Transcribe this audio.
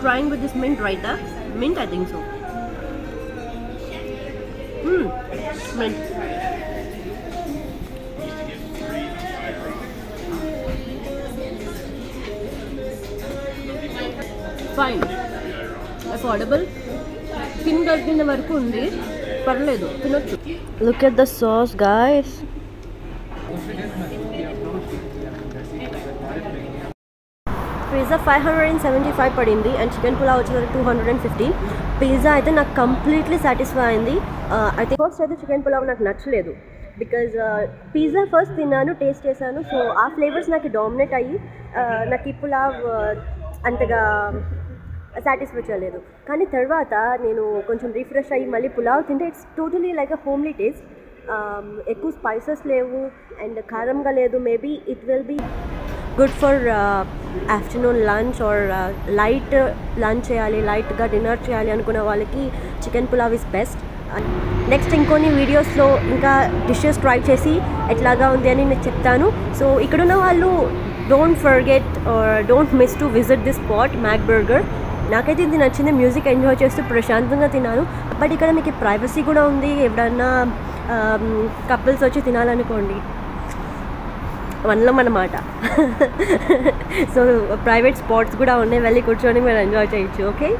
Trying with this mint raita. Mint, I think so. Mint. Fine. Affordable. తినగలిగిన వరకు ఉంది, పర్లేదు, తినొచ్చు. Look at the sauce, guys. Pizza 575 పడింది and chicken pulao వచ్చేసరికి 215. Pizza అయితే నాకు కంప్లీట్లీ సాటిస్ఫై అయింది. అయితే ఫస్ట్ అయితే చికెన్ పులావ్ నాకు నచ్చలేదు బికాజ్ పిజ్జా ఫస్ట్ తిన్నాను, టేస్ట్ చేశాను. సో ఆ ఫ్లేవర్స్ నాకు డామినేట్ అయ్యి నాకు ఈ పులావ్ అంతగా సాటిస్ఫై చేయలేదు. కానీ తర్వాత నేను కొంచెం రిఫ్రెష్ అయ్యి మళ్ళీ పులావ్ తింటే it's totally like a homely taste. ఎక్కువ స్పైసెస్ లేవు అండ్ కారంగా లేదు. Maybe it will be good for afternoon lunch or light lunch చేయాలి, లైట్గా డిన్నర్ చేయాలి అనుకున్న వాళ్ళకి chicken pulao is best. Next ఇంకొన్ని వీడియోస్లో ఇంకా డిషెస్ ట్రై చేసి ఎట్లాగా ఉంది అని నేను చెప్తాను. సో ఇక్కడున్న వాళ్ళు don't forget or don't miss to visit this spot Mac Burger. నాకైతే ఇది నచ్చింది, మ్యూజిక్ ఎంజాయ్ చేస్తూ ప్రశాంతంగా తిన్నాను. బట్ ఇక్కడ మీకు ప్రైవసీ కూడా ఉంది, ఎవడన్నా కపుల్స్ వచ్చి తినాలనుకోండి వనలం అన్నమాట. సో ప్రైవేట్ స్పాట్స్ కూడా ఉన్నాయి, వెళ్ళి కూర్చొని మీరు ఎంజాయ్ చేయొచ్చు. ఓకే.